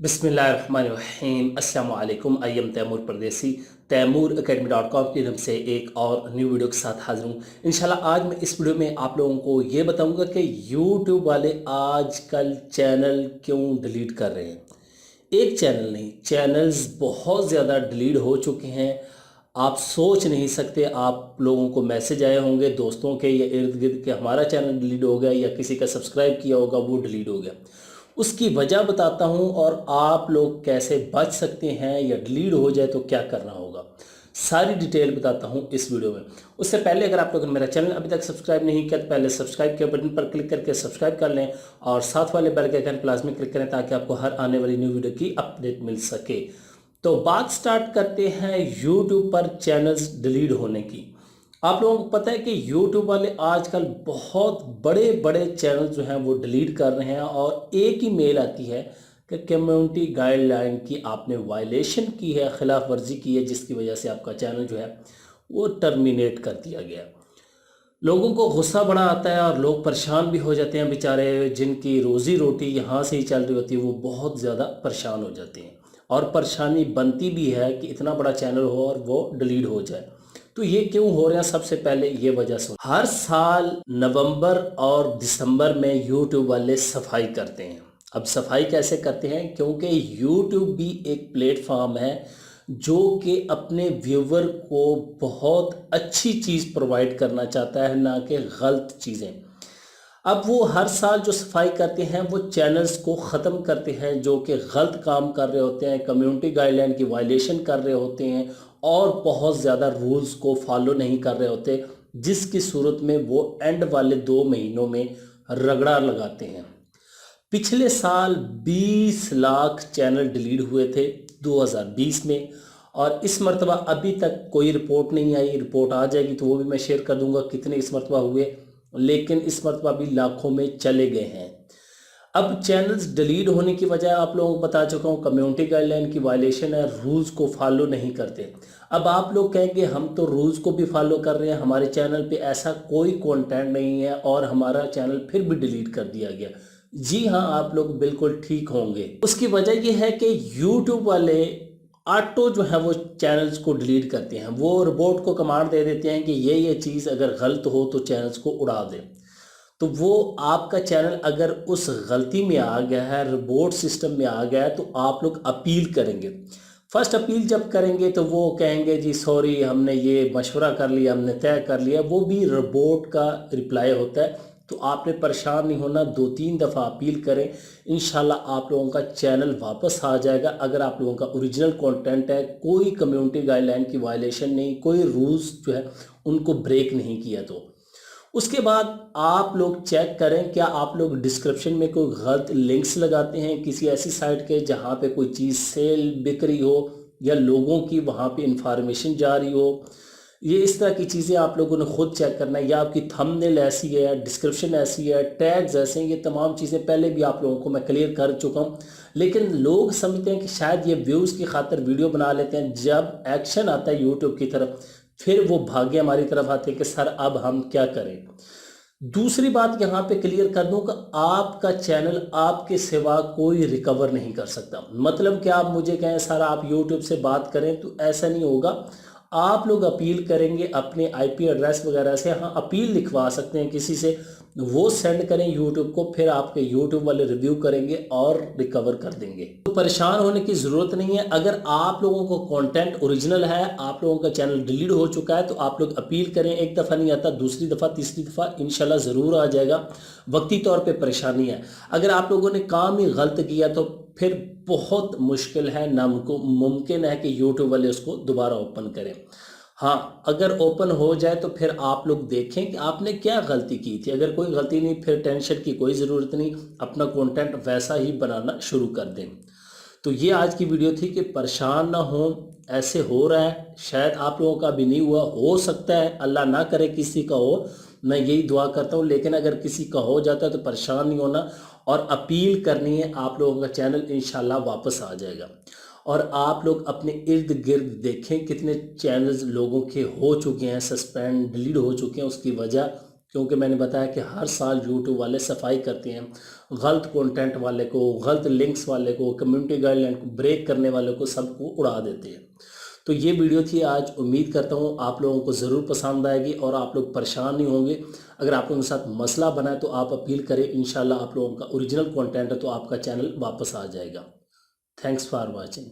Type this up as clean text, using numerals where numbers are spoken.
बिस्मिल्लाहिर्रहमानिर्रहीम अस्सलाम वालेकुम। आई एम तैमूर परदेसी तैमूर academy.com की तरफ से एक और न्यू वीडियो के साथ हाजिर हूँ। इंशाल्लाह आज मैं इस वीडियो में आप लोगों को ये बताऊंगा कि यूट्यूब वाले आजकल चैनल क्यों डिलीट कर रहे हैं। एक चैनल नहीं, चैनल्स बहुत ज़्यादा डिलीट हो चुके हैं। आप सोच नहीं सकते, आप लोगों को मैसेज आए होंगे दोस्तों के या इर्द गिर्द के हमारा चैनल डिलीट हो गया या किसी का सब्सक्राइब किया होगा वो डिलीट हो गया। उसकी वजह बताता हूँ और आप लोग कैसे बच सकते हैं या डिलीट हो जाए तो क्या करना होगा, सारी डिटेल बताता हूँ इस वीडियो में। उससे पहले अगर आप लोगों ने मेरा चैनल अभी तक सब्सक्राइब नहीं किया तो पहले सब्सक्राइब के बटन पर क्लिक करके सब्सक्राइब कर लें और साथ वाले बेल के आइकन प्लस में क्लिक करें ताकि आपको हर आने वाली न्यू वीडियो की अपडेट मिल सके। तो बात स्टार्ट करते हैं यूट्यूब पर चैनल्स डिलीट होने की। आप लोगों को पता है कि यूट्यूब वाले आजकल बहुत बड़े बड़े चैनल जो हैं वो डिलीट कर रहे हैं और एक ही मेल आती है कि कम्युनिटी गाइडलाइन की आपने वायलेशन की है, खिलाफ वर्जी की है, जिसकी वजह से आपका चैनल जो है वो टर्मिनेट कर दिया गया। लोगों को गुस्सा बड़ा आता है और लोग परेशान भी हो जाते हैं। बेचारे जिनकी रोज़ी रोटी यहाँ से ही चल रही होती है वो बहुत ज़्यादा परेशान हो जाते हैं और परेशानी बनती भी है कि इतना बड़ा चैनल हो और वो डिलीट हो जाए। तो ये क्यों हो रहा है, सबसे पहले ये वजह सुन। हर साल नवंबर और दिसंबर में यूट्यूब वाले सफाई करते हैं। अब सफाई कैसे करते हैं, क्योंकि यूट्यूब भी एक प्लेटफॉर्म है जो कि अपने व्यूवर को बहुत अच्छी चीज़ प्रोवाइड करना चाहता है, ना कि गलत चीज़ें। अब वो हर साल जो सफाई करते हैं वो चैनल्स को ख़त्म करते हैं जो कि गलत काम कर रहे होते हैं, कम्युनिटी गाइडलाइन की वायलेशन कर रहे होते हैं और बहुत ज़्यादा रूल्स को फॉलो नहीं कर रहे होते, जिसकी सूरत में वो एंड वाले 2 महीनों में रगड़ा लगाते हैं। पिछले साल 20 लाख चैनल डिलीट हुए थे 2020 में और इस मरतबा अभी तक कोई रिपोर्ट नहीं आई। रिपोर्ट आ जाएगी तो वो भी मैं शेयर कर दूंगा कितने इस मरतबा हुए, लेकिन इस मरतबा भी लाखों में चले गए हैं। अब चैनल्स डिलीट होने की वजह आप लोगों को बता चुका हूँ, कम्युनिटी गाइडलाइन की वायलेशन है, रूल्स को फॉलो नहीं करते। अब आप लोग कहेंगे हम तो रूल्स को भी फॉलो कर रहे हैं, हमारे चैनल पे ऐसा कोई कंटेंट नहीं है और हमारा चैनल फिर भी डिलीट कर दिया गया। जी हाँ, आप लोग बिल्कुल ठीक होंगे। उसकी वजह यह है कि यूट्यूब वाले ऑटो जो है वो चैनल्स को डिलीट करते हैं। वो रोबोट को कमांड दे देते हैं कि ये चीज़ अगर गलत हो तो चैनल्स को उड़ा दे। तो वो आपका चैनल अगर उस गलती में आ गया है, रोबोट सिस्टम में आ गया है, तो आप लोग अपील करेंगे। फर्स्ट अपील जब करेंगे तो वो कहेंगे जी सॉरी, हमने ये मशवरा कर लिया, हमने तय कर लिया, वो भी रोबोट का रिप्लाई होता है। तो आपने परेशान नहीं होना, 2-3 दफ़ा अपील करें, इंशाल्लाह आप लोगों का चैनल वापस आ जाएगा। अगर आप लोगों का ओरिजिनल कंटेंट है, कोई कम्युनिटी गाइडलाइन की वायलेशन नहीं, कोई रूल्स जो है उनको ब्रेक नहीं किया। तो उसके बाद आप लोग चेक करें क्या आप लोग डिस्क्रिप्शन में कोई गलत लिंक्स लगाते हैं किसी ऐसी साइट के जहां पे कोई चीज़ सेल बिक रही हो या लोगों की वहां पे इंफॉर्मेशन जा रही हो। ये इस तरह की चीज़ें आप लोगों ने खुद चेक करना है। या आपकी थंबनेल ऐसी है, डिस्क्रिप्शन ऐसी है, टैग्स ऐसे हैं, ये तमाम चीज़ें पहले भी आप लोगों को मैं क्लियर कर चुका हूँ। लेकिन लोग समझते हैं कि शायद ये व्यूज़ की खातिर वीडियो बना लेते हैं, जब एक्शन आता है यूट्यूब की तरफ फिर वो भाग्य हमारी तरफ आते हैं कि सर अब हम क्या करें। दूसरी बात यहाँ पे क्लियर कर दूं कि आपका चैनल आपके सिवा कोई रिकवर नहीं कर सकता। मतलब कि आप मुझे कहें सर आप यूट्यूब से बात करें, तो ऐसा नहीं होगा। आप लोग अपील करेंगे अपने आईपी एड्रेस वगैरह से, हाँ अपील लिखवा सकते हैं किसी से, वो सेंड करें यूट्यूब को, फिर आपके यूट्यूब वाले रिव्यू करेंगे और रिकवर कर देंगे। तो परेशान होने की ज़रूरत नहीं है। अगर आप लोगों को कंटेंट ओरिजिनल है, आप लोगों का चैनल डिलीट हो चुका है, तो आप लोग अपील करें। एक दफ़ा नहीं आता, दूसरी दफ़ा तीसरी दफ़ा इंशाल्लाह ज़रूर आ जाएगा। वक्ती तौर पे परेशानी है। अगर आप लोगों ने काम ही गलत किया तो फिर बहुत मुश्किल है, नामुमकिन है कि यूट्यूब वाले उसको दोबारा ओपन करें। हाँ, अगर ओपन हो जाए तो फिर आप लोग देखें कि आपने क्या गलती की थी। अगर कोई गलती नहीं, फिर टेंशन की कोई ज़रूरत नहीं, अपना कंटेंट वैसा ही बनाना शुरू कर दें। तो ये आज की वीडियो थी कि परेशान ना हो, ऐसे हो रहा है, शायद आप लोगों का भी नहीं हुआ, हो सकता है, अल्लाह ना करे किसी का हो, मैं यही दुआ करता हूँ। लेकिन अगर किसी का हो जाता है तो परेशान नहीं होना और अपील करनी है, आप लोगों का चैनल इंशाल्लाह वापस आ जाएगा। और आप लोग अपने इर्द गिर्द देखें कितने चैनल्स लोगों के हो चुके हैं सस्पेंड, डिलीट हो चुके हैं। उसकी वजह क्योंकि मैंने बताया कि हर साल यूट्यूब वाले सफाई करते हैं, गलत कंटेंट वाले को, गलत लिंक्स वाले को, कम्युनिटी गाइडलाइन को ब्रेक करने वाले को सबको उड़ा देते हैं। तो ये वीडियो थी आज, उम्मीद करता हूँ आप लोगों को ज़रूर पसंद आएगी और आप लोग परेशान नहीं होंगे। अगर आप लोगों के साथ मसला बना है तो आप अपील करें, इंशाल्लाह आप लोगों का ओरिजिनल कंटेंट है तो आपका चैनल वापस आ जाएगा। Thanks for watching.